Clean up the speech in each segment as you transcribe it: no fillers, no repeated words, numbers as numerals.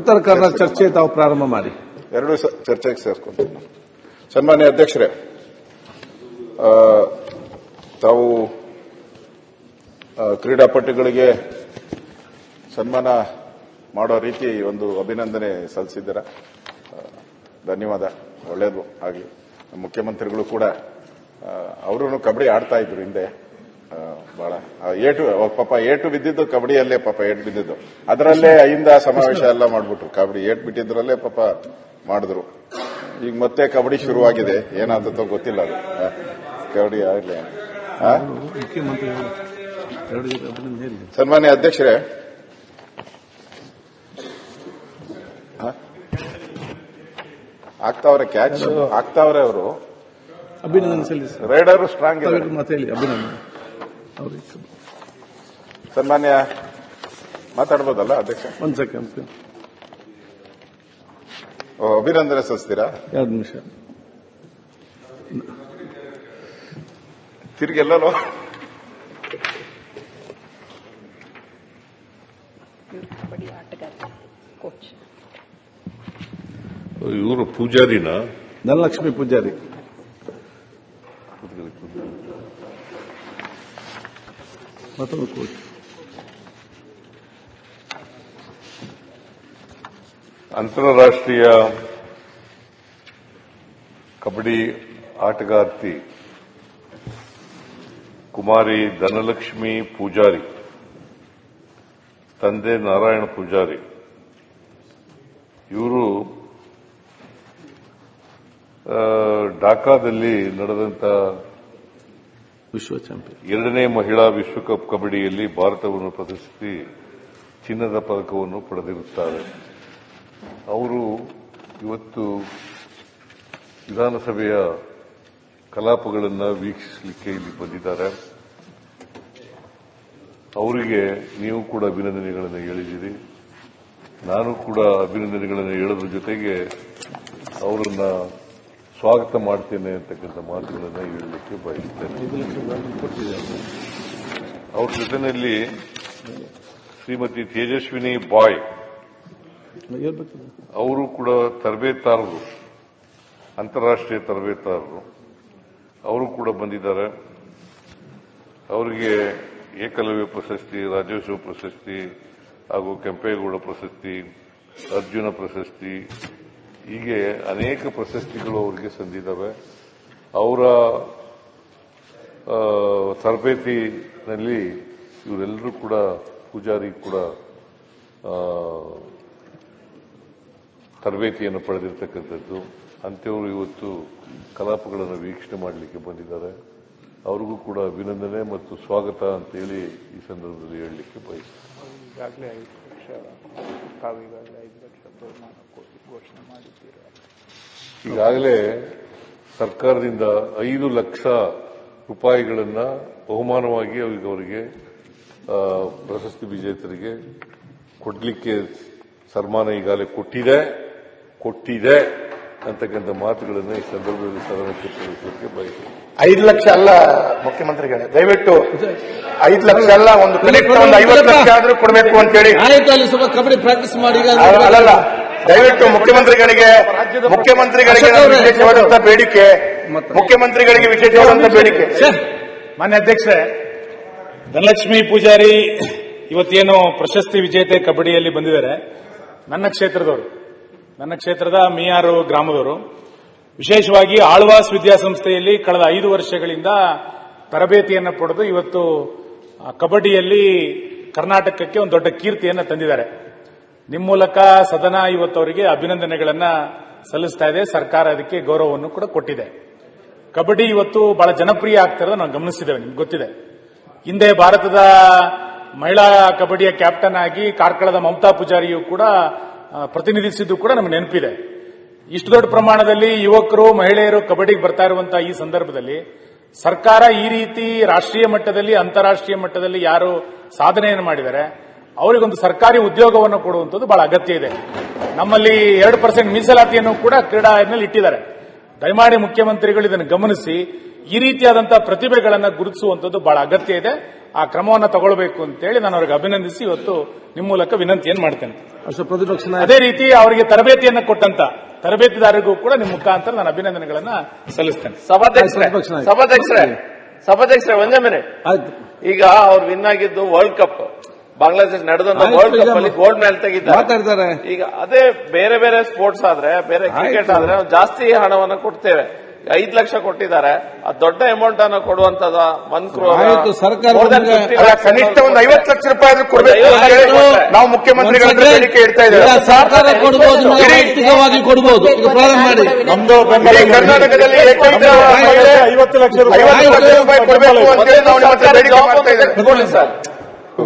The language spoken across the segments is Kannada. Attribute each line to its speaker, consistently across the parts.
Speaker 1: ಉತ್ತರ ಕನ್ನಡ ಚರ್ಚೆ ತಾವು ಪ್ರಾರಂಭ ಮಾಡಿ.
Speaker 2: ಎರಡು ಚರ್ಚೆಗೆ ಸೇರ್ಕೊಂಡು ಸನ್ಮಾನ್ಯ ಅಧ್ಯಕ್ಷರೇ, ತಾವು ಕ್ರೀಡಾಪಟುಗಳಿಗೆ ಸನ್ಮಾನ ಮಾಡೋ ರೀತಿ ಒಂದು ಅಭಿನಂದನೆ ಸಲ್ಲಿಸಿದ್ದೀರ. ಧನ್ಯವಾದ. ಒಳ್ಳೆಯದು ಆಗಲಿ. ಮುಖ್ಯಮಂತ್ರಿಗಳು ಕೂಡ ಅವರು ಕಬಡ್ಡಿ ಆಡ್ತಾ ಇದ್ರು ಹಿಂದೆ. ಬಹಳ ಪಾಪ ಏಟು ಬಿದ್ದಿದ್ದು ಕಬಡ್ಡಿಯಲ್ಲೇ, ಪಾಪ ಏಟು ಬಿದ್ದಿದ್ದು ಅದರಲ್ಲೇ ಅಹಿಂದ ಸಮಾವೇಶ ಎಲ್ಲ ಮಾಡ್ಬಿಟ್ರು. ಕಬಡ್ಡಿ ಏಟು ಬಿಟ್ಟಿದ್ರಲ್ಲೇ ಪಾಪ ಮಾಡಿದ್ರು. ಈಗ ಮತ್ತೆ ಕಬಡ್ಡಿ ಶುರುವಾಗಿದೆ. ಏನಾದತ್ತೋ ಗೊತ್ತಿಲ್ಲ. ಅದು ಕಬಡ್ಡಿ ಆಗಲಿ. ಸನ್ಮಾನ್ಯ ಅಧ್ಯಕ್ಷರೇ, ಆಗ್ತಾವ್ರೆ ಕ್ಯಾಚ್ ಆಗ್ತಾವ್ರೆ. ಅವರು
Speaker 1: ಅಭಿನಂದನೆ ಸಲ್ಲಿಸಿ.
Speaker 2: ರೈಡರು ಸ್ಟ್ರಾಂಗ್
Speaker 1: ಮತ್ತೆ ಹೇಳಿ ಅಭಿನಂದನೆ.
Speaker 2: ಸನ್ಮಾನ್ಯ ಮಾತಾಡ್ಬೋದಲ್ಲ ಅಧ್ಯಕ್ಷ?
Speaker 1: ಒಂದು ಸೆಕೆಂಡ್.
Speaker 2: ಅಭಿನಂದನೆ ಸಲ್ಲಿಸ್ತೀರಾ?
Speaker 1: 2 ನಿಮಿಷ.
Speaker 2: ತಿರುಗೆಲ್ಲೋ
Speaker 3: ಇವರು ಪೂಜಾರಿನ
Speaker 1: ಧನಲಕ್ಷ್ಮಿ ಪೂಜಾರಿ. ಮತ್ತೊಂದು ಕೋಚ್.
Speaker 3: ಅಂತಾರಾಷ್ಟ್ರೀಯ ಕಬಡ್ಡಿ ಆಟಗಾರ್ತಿ ಕುಮಾರಿ ಧನಲಕ್ಷ್ಮಿ ಪೂಜಾರಿ, ತಂದೆ ನಾರಾಯಣ ಪೂಜಾರಿ. ಇವರು ಢಾಕಾದಲ್ಲಿ ನಡೆದಂತ
Speaker 1: ವಿಶ್ವ ಚಾಂಪಿಯನ್
Speaker 3: 2ನೇ ಮಹಿಳಾ ವಿಶ್ವಕಪ್ ಕಬಡ್ಡಿಯಲ್ಲಿ ಭಾರತವನ್ನು ಪ್ರತಿಷ್ಠಿಸಿ ಚಿನ್ನದ ಪದಕವನ್ನು ಪಡೆದಿರುತ್ತಾರೆ. ಅವರು ಇವತ್ತು ವಿಧಾನಸಭೆಯ ಕಲಾಪಗಳನ್ನು ವೀಕ್ಷಿಸಲಿಕ್ಕೆ ಇಲ್ಲಿ ಬಂದಿದ್ದಾರೆ. ಅವರಿಗೆ ನೀವು ಕೂಡ ಅಭಿನಂದನೆಗಳನ್ನು ಹೇಳಿದ್ದೀರಿ. ನಾನು ಕೂಡ ಅಭಿನಂದನೆಗಳನ್ನು ಹೇಳೋದ್ರ ಜೊತೆಗೆ ಅವರನ್ನ ಸ್ವಾಗತ ಮಾಡ್ತೇನೆ ಅಂತಕ್ಕಂಥ ಮಾತುಗಳನ್ನು ಹೇಳಲಿಕ್ಕೆ ಬಯಸುತ್ತೇನೆ. ಅವ್ರ ಜೊತೆಯಲ್ಲಿ ಶ್ರೀಮತಿ ತೇಜಸ್ವಿನಿ ಬಾಯ್, ಅವರು ಕೂಡ ತರಬೇತಾರರು, ಅಂತಾರಾಷ್ಟ್ರೀಯ ತರಬೇತಾರರು. ಅವರು ಕೂಡ ಬಂದಿದ್ದಾರೆ. ಅವರಿಗೆ ಏಕಲವ್ಯ ಪ್ರಶಸ್ತಿ, ರಾಜ್ಯೋತ್ಸವ ಪ್ರಶಸ್ತಿ ಹಾಗೂ ಕೆಂಪೇಗೌಡ ಪ್ರಶಸ್ತಿ, ಅರ್ಜುನ ಪ್ರಶಸ್ತಿ, ಹೀಗೆ ಅನೇಕ ಪ್ರಶಸ್ತಿಗಳು ಅವರಿಗೆ ಸಂದಿದ್ದಾವೆ. ಅವರ ತರಬೇತಿನಲ್ಲಿ ಇವರೆಲ್ಲರೂ ಕೂಡ ಪೂಜಾರಿ ಕೂಡ ತರಬೇತಿಯನ್ನು ಪಡೆದಿರತಕ್ಕಂಥದ್ದು. ಅಂಥವರು ಇವತ್ತು ಕಲಾಪಗಳನ್ನು ವೀಕ್ಷಣೆ ಮಾಡಲಿಕ್ಕೆ ಬಂದಿದ್ದಾರೆ. ಅವ್ರಿಗೂ ಕೂಡ ಅಭಿನಂದನೆ ಮತ್ತು ಸ್ವಾಗತ ಅಂತೇಳಿ ಈ ಸಂದರ್ಭದಲ್ಲಿ ಹೇಳಲಿಕ್ಕೆ ಬಯಸ್ತೀನಿ.
Speaker 4: ಈಗಾಗಲೇ 5 ಲಕ್ಷ, ತಾವೀಗಾಗಲೇ 5 ಲಕ್ಷ ಘೋಷಣೆ ಮಾಡಿದ್ದೀರಾ?
Speaker 3: ಈಗಾಗಲೇ ಸರ್ಕಾರದಿಂದ 5 ಲಕ್ಷ ರೂಪಾಯಿಗಳನ್ನು ಬಹುಮಾನವಾಗಿ ಅವರಿಗೆ ಪ್ರಶಸ್ತಿ ವಿಜೇತರಿಗೆ ಕೊಡಲಿಕ್ಕೆ ಸನ್ಮಾನ ಈಗಾಗಲೇ ಕೊಟ್ಟಿದೆ ಅಂತಕ್ಕಂಥ ಮಾತುಗಳನ್ನು ಈ ಸಂದರ್ಭದಲ್ಲಿ ಸದನಕ್ಕೆ ತಿಳಿಸಲಿಕ್ಕೆ ಬಯಸ್ತೀನಿ.
Speaker 5: 5 ಲಕ್ಷ ಅಲ್ಲ ಮುಖ್ಯಮಂತ್ರಿಗಳೇ, ದಯವಿಟ್ಟು 5 ಲಕ್ಷ ಅಲ್ಲ, ಒಂದು 50 ಲಕ್ಷ ಆದ್ರೂ ಕೊಡಬೇಕು ಅಂತೇಳಿ.
Speaker 1: ಸ್ವಲ್ಪ ಕಬಡ್ಡಿ ಪ್ರಾಕ್ಟೀಸ್ ಮಾಡಿ.
Speaker 5: ಅಲ್ಲಲ್ಲ, ದಯವಿಟ್ಟು ಮುಖ್ಯಮಂತ್ರಿಗಳಿಗೆ ವಿಶೇಷವಾದಂತಹ ಬೇಡಿಕೆ, ಮುಖ್ಯಮಂತ್ರಿಗಳಿಗೆ ವಿಶೇಷವಾದಂತಹ ಬೇಡಿಕೆ.
Speaker 4: ಮಾನ್ಯ ಅಧ್ಯಕ್ಷರೇ, ಧನಲಕ್ಷ್ಮಿ ಪೂಜಾರಿ ಇವತ್ತೇನು ಪ್ರಶಸ್ತಿ ವಿಜೇತೆ ಕಬಡ್ಡಿಯಲ್ಲಿ ಬಂದಿದ್ದಾರೆ. ನನ್ನ ಕ್ಷೇತ್ರದ ಮಿಯಾರು ಗ್ರಾಮದವರು. ವಿಶೇಷವಾಗಿ ಆಳ್ವಾಸ್ ವಿದ್ಯಾಸಂಸ್ಥೆಯಲ್ಲಿ ಕಳೆದ 5 ವರ್ಷಗಳಿಂದ ತರಬೇತಿಯನ್ನು ಪಡೆದು ಇವತ್ತು ಕಬಡ್ಡಿಯಲ್ಲಿ ಕರ್ನಾಟಕಕ್ಕೆ ಒಂದು ದೊಡ್ಡ ಕೀರ್ತಿಯನ್ನು ತಂದಿದ್ದಾರೆ. ನಿಮ್ಮ ಮೂಲಕ ಸದನ ಇವತ್ತು ಅವರಿಗೆ ಅಭಿನಂದನೆಗಳನ್ನು ಸಲ್ಲಿಸ್ತಾ ಇದೆ. ಸರ್ಕಾರ ಅದಕ್ಕೆ ಗೌರವವನ್ನು ಕೂಡ ಕೊಟ್ಟಿದೆ. ಕಬಡ್ಡಿ ಇವತ್ತು ಬಹಳ ಜನಪ್ರಿಯ ಆಗ್ತಿರೋದು ನಾವು ಗಮನಿಸಿದ್ದೇವೆ. ನಿಮ್ಗೆ ಗೊತ್ತಿದೆ, ಹಿಂದೆ ಭಾರತದ ಮಹಿಳಾ ಕಬಡ್ಡಿಯ ಕ್ಯಾಪ್ಟನ್ ಆಗಿ ಕಾರ್ಕಳದ ಮಮತಾ ಪೂಜಾರಿಯು ಕೂಡ ಪ್ರತಿನಿಧಿಸಿದ್ದು ಕೂಡ ನಮಗೆ ನೆನಪಿದೆ. ಇಷ್ಟು ದೊಡ್ಡ ಪ್ರಮಾಣದಲ್ಲಿ ಯುವಕರು, ಮಹಿಳೆಯರು ಕಬಡ್ಡಿಗೆ ಬರ್ತಾ ಇರುವಂತಹ ಈ ಸಂದರ್ಭದಲ್ಲಿ ಸರ್ಕಾರ ಈ ರೀತಿ ರಾಷ್ಟ್ರೀಯ ಮಟ್ಟದಲ್ಲಿ, ಅಂತಾರಾಷ್ಟ್ರೀಯ ಮಟ್ಟದಲ್ಲಿ ಯಾರು ಸಾಧನೆಯನ್ನು ಮಾಡಿದ್ದಾರೆ ಅವರಿಗೊಂದು ಸರ್ಕಾರಿ ಉದ್ಯೋಗವನ್ನು ಕೊಡುವಂಥದ್ದು ಬಹಳ ಅಗತ್ಯ ಇದೆ. ನಮ್ಮಲ್ಲಿ 2% ಮೀಸಲಾತಿಯನ್ನು ಕೂಡ ಕ್ರೀಡಾ ಇಟ್ಟಿದ್ದಾರೆ. ದಯಮಾಡಿ ಮುಖ್ಯಮಂತ್ರಿಗಳು ಇದನ್ನು ಗಮನಿಸಿ ಈ ರೀತಿಯಾದಂತಹ ಪ್ರತಿಭೆಗಳನ್ನ ಗುರುತಿಸುವಂತದ್ದು ಬಹಳ ಅಗತ್ಯ ಇದೆ. ಆ ಕ್ರಮವನ್ನು ತಗೊಳ್ಬೇಕು ಅಂತೇಳಿ ನಾನು ಅವರಿಗೆ ಅಭಿನಂದಿಸಿ ಇವತ್ತು ನಿಮ್ಮ ಮೂಲಕ ವಿನಂತಿಯನ್ನು ಮಾಡ್ತೇನೆ.
Speaker 1: ಪ್ರತಿಪಕ್ಷ ನಾಯಕ
Speaker 4: ಅದೇ ರೀತಿ ಅವರಿಗೆ ತರಬೇತಿಯನ್ನು ಕೊಟ್ಟಂತ ತರಬೇತಿದಾರರಿಗೂ ಕೂಡ ನಿಮ್ಮ ಮುಖಾಂತರ ನಾನು ಅಭಿನಂದನೆಗಳನ್ನ ಸಲ್ಲಿಸ್ತೇನೆ.
Speaker 6: ಸಭಾಧ್ಯಕ್ಷರೇ ಒಂದೇ ಮಿನಿಟ್.
Speaker 1: ಆಯ್ತು.
Speaker 6: ಈಗ ಅವ್ರು ವಿನ್ ಆಗಿದ್ದು ವರ್ಲ್ಡ್ ಕಪ್, ಬಾಂಗ್ಲಾದೇಶ ನಡೆದಂತ ವರ್ಲ್ಡ್ ಕಪ್ ಅಲ್ಲಿ ಗೋಲ್ಡ್ ಮೆಡಲ್ ತೆಗಿದ್ದಾರೆ.
Speaker 1: ಮಾತಾಡ್ತಾರೆ.
Speaker 6: ಈಗ ಅದೇ ಬೇರೆ ಬೇರೆ ಸ್ಪೋರ್ಟ್ಸ್ ಆದ್ರೆ, ಬೇರೆ ಕ್ರಿಕೆಟ್ ಆದ್ರೆ ನಾವು ಜಾಸ್ತಿ ಹಣವನ್ನು ಕೊಡ್ತೇವೆ. 5 ಲಕ್ಷ ಕೊಟ್ಟಿದ್ದಾರೆ. ಆ ದೊಡ್ಡ ಅಮೌಂಟ್ ಅನ್ನು ಕೊಡುವಂತದ 1 crore.
Speaker 1: ಆಯ್ತು, ಸರ್ಕಾರ
Speaker 5: ಕನಿಷ್ಠ ಒಂದು 50 ಲಕ್ಷ ರೂಪಾಯಿ ಆದ್ರೂ ಕೊಡಬೇಕು ಅಂತ ಹೇಳಿ ನಾವು ಮುಖ್ಯಮಂತ್ರಿಗಳ ಹತ್ರ ಬೇಡಿಕೆ ಇಡ್ತಾ ಇದ್ದೇವೆ.
Speaker 1: ಸರ್ಕಾರ ಕೊಡಬಹುದು, ವೈಯಕ್ತಿಕವಾಗಿ ಕೊಡಬಹುದು. ಈಗ ಪ್ರಾರಂಭ ಮಾಡಿ.
Speaker 5: ನಮ್ದು ಕರ್ನಾಟಕದಲ್ಲಿ ಏಕೈಕ ಮಹಿಳೆ 50 ಲಕ್ಷ ರೂಪಾಯಿ ಕೊಡಬೇಕು ಅಂತ ಹೇಳಿ ನಾವು ನಿಮ್ಮ ಹತ್ರ ಬೇಡಿಕೆ ಮಾಡ್ತಾ ಇದ್ದೇವೆ.
Speaker 6: ಸರ್,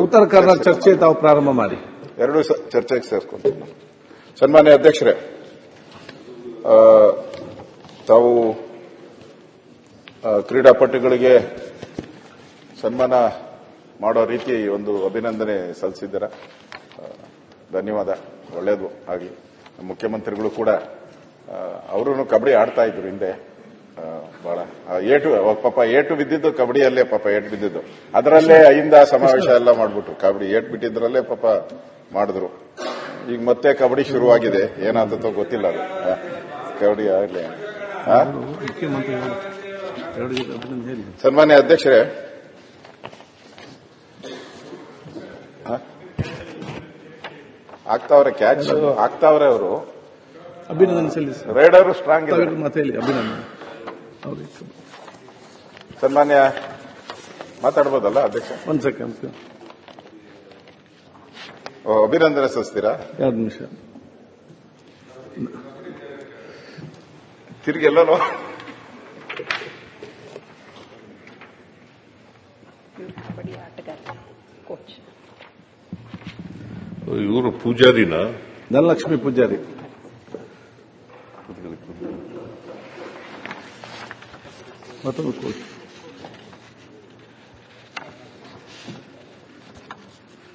Speaker 1: ಉತ್ತರ ಕನ್ನಡ ಚರ್ಚೆ ತಾವು ಪ್ರಾರಂಭ ಮಾಡಿ.
Speaker 2: ಎರಡು ಚರ್ಚೆಗೆ ಸೇರಿಸ್ಕೊಂತೀನಿ. ಸನ್ಮಾನ್ಯ ಅಧ್ಯಕ್ಷರೇ, ತಾವು ಕ್ರೀಡಾಪಟುಗಳಿಗೆ ಸನ್ಮಾನ ಮಾಡೋ ರೀತಿ ಒಂದು ಅಭಿನಂದನೆ ಸಲ್ಲಿಸಿದ್ದೀರಾ. ಧನ್ಯವಾದ. ಒಳ್ಳೆಯದು ಆಗಲಿ. ಮುಖ್ಯಮಂತ್ರಿಗಳು ಕೂಡ ಅವರು ಕಬಡ್ಡಿ ಆಡ್ತಾ ಇದ್ರು ಹಿಂದೆ. ಬಹಳ ಪಾಪ ಏಟು ಬಿದ್ದಿದ್ದು ಕಬಡ್ಡಿಯಲ್ಲೇ, ಪಾಪ ಏಟು ಬಿದ್ದಿದ್ದು ಅದರಲ್ಲೇ ಅಹಿಂದ ಸಮಾವೇಶ ಎಲ್ಲ ಮಾಡ್ಬಿಟ್ರು. ಕಬಡ್ಡಿ ಏಟು ಬಿಟ್ಟಿದ್ರಲ್ಲೇ ಪಾಪ ಮಾಡಿದ್ರು. ಈಗ ಮತ್ತೆ ಕಬಡ್ಡಿ ಶುರುವಾಗಿದೆ. ಏನಾದತ್ತೋ ಗೊತ್ತಿಲ್ಲ. ಅದು ಕಬಡ್ಡಿ ಆಗಲಿ. ಸನ್ಮಾನ್ಯ ಅಧ್ಯಕ್ಷರೇ, ಆಗ್ತಾವ್ರೆ ಕ್ಯಾಚ್ ಆಗ್ತಾವ್ರೆ. ಅವರು
Speaker 1: ಅಭಿನಂದನೆ ಸಲ್ಲಿಸಿ.
Speaker 2: ರೈಡರು ಸ್ಟ್ರಾಂಗ್ ಇದೆ.
Speaker 1: ಮತ್ತೆ ಹೇಳಿ ಅಭಿನಂದನೆ.
Speaker 2: ಸನ್ಮಾನ್ಯ ಮಾತಾಡ್ಬೋದಲ್ಲ ಅಧ್ಯಕ್ಷ?
Speaker 1: ಒಂದ್ ಸೆಕೆಂಡ್.
Speaker 2: ಅಭಿನಂದನೆ ಸಲ್ಲಿಸ್ತೀರಾ?
Speaker 1: 2 ನಿಮಿಷ.
Speaker 2: ತಿರುಗೆಲ್ಲೋ
Speaker 3: ಇವರು ಪೂಜಾರಿನ
Speaker 1: ಧನಲಕ್ಷ್ಮಿ ಪೂಜಾರಿ. ಮತ್ತೊಂದು ಕೋಚ್.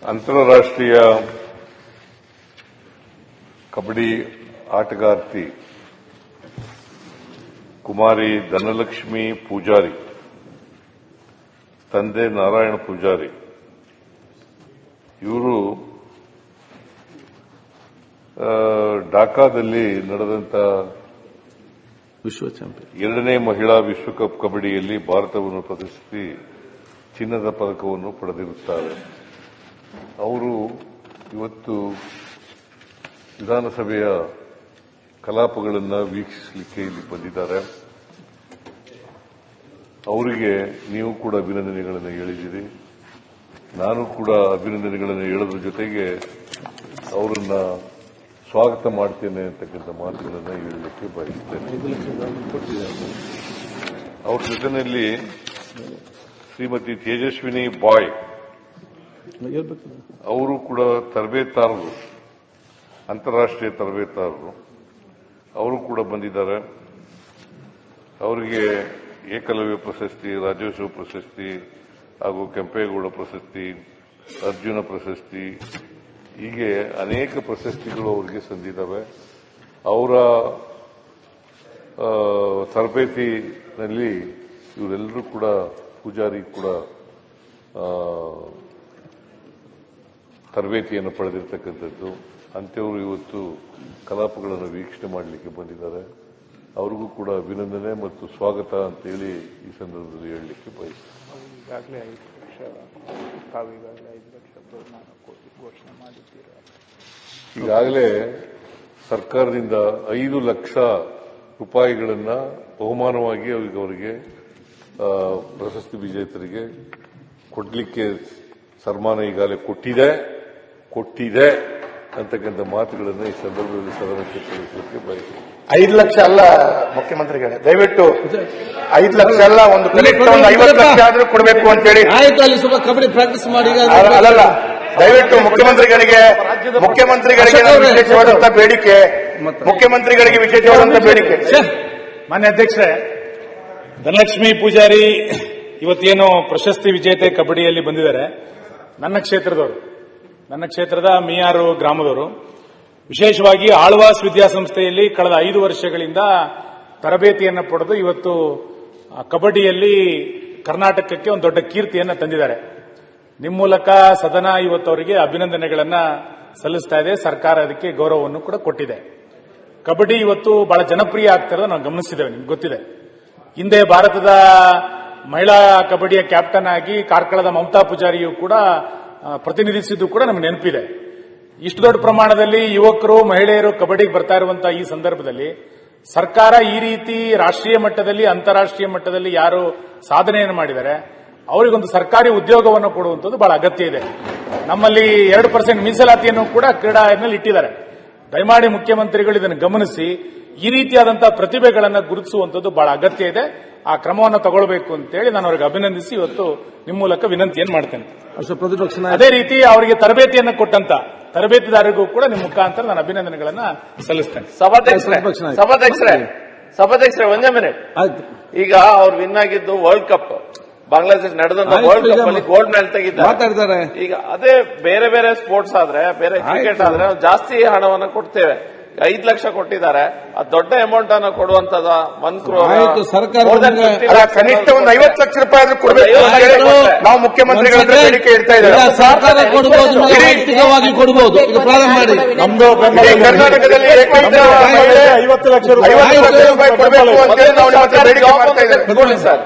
Speaker 3: ಅಂತಾರಾಷ್ಟ್ರೀಯ ಕಬಡ್ಡಿ ಆಟಗಾರ್ತಿ ಕುಮಾರಿ ಧನಲಕ್ಷ್ಮಿ ಪೂಜಾರಿ, ತಂದೆ ನಾರಾಯಣ ಪೂಜಾರಿ. ಇವರು ಢಾಕಾದಲ್ಲಿ ನಡೆದಂತ
Speaker 1: ವಿಶ್ವ ಚಾಂಪಿಯನ್
Speaker 3: 2ನೇ ಮಹಿಳಾ ವಿಶ್ವಕಪ್ ಕಬಡ್ಡಿಯಲ್ಲಿ ಭಾರತವನ್ನು ಪ್ರತಿಷ್ಠಿಸಿ ಚಿನ್ನದ ಪದಕವನ್ನು ಪಡೆದಿರುತ್ತಾರೆ. ಅವರು ಇವತ್ತು ವಿಧಾನಸಭೆಯ ಕಲಾಪಗಳನ್ನು ವೀಕ್ಷಿಸಲಿಕ್ಕೆ ಇಲ್ಲಿ ಬಂದಿದ್ದಾರೆ. ಅವರಿಗೆ ನೀವು ಕೂಡ ಅಭಿನಂದನೆಗಳನ್ನು ಹೇಳಿದ್ದೀರಿ. ನಾನು ಕೂಡ ಅಭಿನಂದನೆಗಳನ್ನು ಹೇಳೋದ್ರ ಜೊತೆಗೆ ಅವರನ್ನ ಸ್ವಾಗತ ಮಾಡ್ತೇನೆ ಅಂತಕ್ಕಂಥ ಮಾತುಗಳನ್ನು ಹೇಳಲಿಕ್ಕೆ ಬಯಸುತ್ತೇನೆ. ಅವ್ರ ಜೊತೆಯಲ್ಲಿ ಶ್ರೀಮತಿ ತೇಜಸ್ವಿನಿ ಬಾಯ್ ಅವರು ಕೂಡ ತರಬೇತಾರರು, ಅಂತಾರಾಷ್ಟ್ರೀಯ ತರಬೇತಾರರು. ಅವರು ಕೂಡ ಬಂದಿದ್ದಾರೆ. ಅವರಿಗೆ ಏಕಲವ್ಯ ಪ್ರಶಸ್ತಿ, ರಾಜ್ಯೋತ್ಸವ ಪ್ರಶಸ್ತಿ ಹಾಗೂ ಕೆಂಪೇಗೌಡ ಪ್ರಶಸ್ತಿ, ಅರ್ಜುನ ಪ್ರಶಸ್ತಿ, ಹೀಗೆ ಅನೇಕ ಪ್ರಶಸ್ತಿಗಳು ಅವರಿಗೆ ಸಂದಿದ್ದಾವೆ. ಅವರ ತರಬೇತಿನಲ್ಲಿ ಇವರೆಲ್ಲರೂ ಕೂಡ ಪೂಜಾರಿ ಕೂಡ ತರಬೇತಿಯನ್ನು ಪಡೆದಿರತಕ್ಕಂಥದ್ದು. ಅಂಥವರು ಇವತ್ತು ಕಲಾಪಗಳನ್ನು ವೀಕ್ಷಣೆ ಮಾಡಲಿಕ್ಕೆ ಬಂದಿದ್ದಾರೆ. ಅವರಿಗೂ ಕೂಡ ಅಭಿನಂದನೆ ಮತ್ತು ಸ್ವಾಗತ ಅಂತೇಳಿ ಈ ಸಂದರ್ಭದಲ್ಲಿ ಹೇಳಲಿಕ್ಕೆ ಬಯಸ್ತೀನಿ.
Speaker 7: ಈಗಾಗಲೇ 5 ಲಕ್ಷ, ತಾವೀಗಾಗಲೇ 5 ಲಕ್ಷ ಘೋಷಣೆ ಮಾಡಿದ್ದೀರಾ?
Speaker 3: ಈಗಾಗಲೇ ಸರ್ಕಾರದಿಂದ 5 ಲಕ್ಷ ರೂಪಾಯಿಗಳನ್ನು ಬಹುಮಾನವಾಗಿ ಅವರಿಗೆ ಪ್ರಶಸ್ತಿ ವಿಜೇತರಿಗೆ ಕೊಡಲಿಕ್ಕೆ ಸನ್ಮಾನ ಈಗಾಗಲೇ ಕೊಟ್ಟಿದೆ ಅಂತಕ್ಕಂಥ ಮಾತುಗಳನ್ನು ಈ ಸಂದರ್ಭದಲ್ಲಿ ಸದನಕ್ಕೆ ತಿಳಿಸಲಿಕ್ಕೆ ಬಯಸುತ್ತೇನೆ.
Speaker 5: 5 ಲಕ್ಷ ಅಲ್ಲ ಮುಖ್ಯಮಂತ್ರಿಗಳೇ, ದಯವಿಟ್ಟು 5 ಲಕ್ಷ ಅಲ್ಲ, ಒಂದು ಕನಿಷ್ಠ ಒಂದು 50 ಲಕ್ಷ ಆದ್ರೂ ಕೊಡಬೇಕು ಅಂತ ಹೇಳಿ.
Speaker 1: ಆಯ್ತು, ಅಲ್ಲಿ ಸ್ವಲ್ಪ ಕಬಡ್ಡಿ ಪ್ರಾಕ್ಟೀಸ್ ಮಾಡಿ.
Speaker 5: ಅಲ್ಲಲ್ಲ, ದಯವಿಟ್ಟು ಮುಖ್ಯಮಂತ್ರಿಗಳಿಗೆ ನಾವು ವಿಶೇಷವಾದಂತಹ ಬೇಡಿಕೆ, ಮುಖ್ಯಮಂತ್ರಿಗಳಿಗೆ ವಿಶೇಷವಾದಂತಹ ಬೇಡಿಕೆ.
Speaker 4: ಮಾನ್ಯ ಅಧ್ಯಕ್ಷರೇ, ಧನಲಕ್ಷ್ಮಿ ಪೂಜಾರಿ ಇವತ್ತೇನು ಪ್ರಶಸ್ತಿ ವಿಜೇತೆ ಕಬಡ್ಡಿಯಲ್ಲಿ ಬಂದಿದ್ದಾರೆ. ನನ್ನ ಕ್ಷೇತ್ರದ ಮಿಯಾರು ಗ್ರಾಮದವರು. ವಿಶೇಷವಾಗಿ ಆಳ್ವಾಸ್ ವಿದ್ಯಾಸಂಸ್ಥೆಯಲ್ಲಿ ಕಳೆದ 5 ವರ್ಷಗಳಿಂದ ತರಬೇತಿಯನ್ನು ಪಡೆದು ಇವತ್ತು ಕಬಡ್ಡಿಯಲ್ಲಿ ಕರ್ನಾಟಕಕ್ಕೆ ಒಂದು ದೊಡ್ಡ ಕೀರ್ತಿಯನ್ನು ತಂದಿದ್ದಾರೆ. ನಿಮ್ಮ ಮೂಲಕ ಸದನ ಇವತ್ತು ಅವರಿಗೆ ಅಭಿನಂದನೆಗಳನ್ನ ಸಲ್ಲಿಸ್ತಾ ಇದೆ. ಸರ್ಕಾರ ಅದಕ್ಕೆ ಗೌರವವನ್ನು ಕೂಡ ಕೊಟ್ಟಿದೆ. ಕಬಡ್ಡಿ ಇವತ್ತು ಬಹಳ ಜನಪ್ರಿಯ ಆಗ್ತಿರೋದು ನಾವು ಗಮನಿಸಿದ್ದೇವೆ, ನಿಮ್ಗೆ ಗೊತ್ತಿದೆ. ಹಿಂದೆ ಭಾರತದ ಮಹಿಳಾ ಕಬಡ್ಡಿಯ ಕ್ಯಾಪ್ಟನ್ ಆಗಿ ಕಾರ್ಕಳದ ಮಮತಾ ಪೂಜಾರಿಯು ಕೂಡ ಪ್ರತಿನಿಧಿಸಿದ್ದು ಕೂಡ ನಮ್ಗೆ ನೆನಪಿದೆ. ಇಷ್ಟು ದೊಡ್ಡ ಪ್ರಮಾಣದಲ್ಲಿ ಯುವಕರು ಮಹಿಳೆಯರು ಕಬಡ್ಡಿಗೆ ಬರ್ತಾ ಇರುವಂತಹ ಈ ಸಂದರ್ಭದಲ್ಲಿ ಸರ್ಕಾರ ಈ ರೀತಿ ರಾಷ್ಟ್ರೀಯ ಮಟ್ಟದಲ್ಲಿ ಅಂತಾರಾಷ್ಟ್ರೀಯ ಮಟ್ಟದಲ್ಲಿ ಯಾರು ಸಾಧನೆಯನ್ನು ಮಾಡಿದ್ದಾರೆ ಅವರಿಗೊಂದು ಸರ್ಕಾರಿ ಉದ್ಯೋಗವನ್ನು ಕೊಡುವಂಥದ್ದು ಬಹಳ ಅಗತ್ಯ ಇದೆ. ನಮ್ಮಲ್ಲಿ 2% ಮೀಸಲಾತಿಯನ್ನು ಕೂಡ ಕ್ರೀಡಾನಲ್ಲಿ ಇಟ್ಟಿದ್ದಾರೆ. ದಯಮಾಡಿ ಮುಖ್ಯಮಂತ್ರಿಗಳು ಇದನ್ನು ಗಮನಿಸಿ ಈ ರೀತಿಯಾದಂತಹ ಪ್ರತಿಭೆಗಳನ್ನು ಗುರುತಿಸುವಂಥದ್ದು ಬಹಳ ಅಗತ್ಯ ಇದೆ. ಆ ಕ್ರಮವನ್ನು ತಗೊಳ್ಬೇಕು ಅಂತೇಳಿ ನಾನು ಅವರಿಗೆ ಅಭಿನಂದಿಸಿ ಇವತ್ತು ನಿಮ್ಮ ಮೂಲಕ ವಿನಂತಿಯನ್ನು ಮಾಡ್ತೇನೆ.
Speaker 1: ಪ್ರತಿಪಕ್ಷ
Speaker 4: ಅದೇ ರೀತಿ ಅವರಿಗೆ ತರಬೇತಿಯನ್ನು ಕೊಟ್ಟಂತ ತರಬೇತಿದಾರರಿಗೂ ಕೂಡ ನಿಮ್ಮ ಮುಖಾಂತರ ನಾನು ಅಭಿನಂದನೆಗಳನ್ನ ಸಲ್ಲಿಸ್ತೇನೆ.
Speaker 6: ಸಭಾಧ್ಯಕ್ಷರೇ ಒಂದೇ ಮಿನಿಟ್. ಈಗ ಅವ್ರು ವಿನ್ ಆಗಿದ್ದು ವರ್ಲ್ಡ್ ಕಪ್, ಬಾಂಗ್ಲಾದೇಶ ನಡೆದಂತ ವರ್ಲ್ಡ್ ಕಪ್ ಅಲ್ಲಿ ಗೋಲ್ಡ್ ಮೆಡಲ್ ತೆಗಿದ್ದಾರೆ. ಈಗ ಅದೇ ಬೇರೆ ಬೇರೆ ಸ್ಪೋರ್ಟ್ಸ್ ಆದ್ರೆ, ಬೇರೆ ಕ್ರಿಕೆಟ್ ಆದ್ರೆ ಜಾಸ್ತಿ ಹಣವನ್ನು ಕೊಡ್ತೇವೆ. 5 ಲಕ್ಷ ಕೊಟ್ಟಿದ್ದಾರೆ. ಅದು ದೊಡ್ಡ ಅಮೌಂಟ್ ಅನ್ನು ಕೊಡುವಂತದ 1 crore
Speaker 1: ಸರ್ಕಾರ
Speaker 5: ಕನಿಷ್ಠ ಒಂದು 50 ಲಕ್ಷ ರೂಪಾಯಿ ಆದ್ರೂ ಕೊಡಬೇಕು. ನಾವು ಮುಖ್ಯಮಂತ್ರಿಗಳ ಹತ್ರ ಬೇಡಿಕೆ ಇಡ್ತಾ ಇದ್ದೇವೆ.
Speaker 1: ಸರ್ಕಾರ ಕೊಡಬಹುದು, ವೈಯಕ್ತಿಕವಾಗಿ ಕೊಡಬಹುದು. ಈಗ ಪ್ರಾರಂಭ ಮಾಡಿ.
Speaker 5: ನಮ್ದು ಕರ್ನಾಟಕದಲ್ಲಿ 50 ಲಕ್ಷ ರೂಪಾಯಿ ಕೊಡಬೇಕು ಅಂತ ನಾವು ನಿಮ್ಮ ಹತ್ರ ಬೇಡಿಕೆ ಮಾಡ್ತಾ ಇದ್ದೇವೆ.
Speaker 6: ತಗೊಳ್ಳಿ ಸರ್.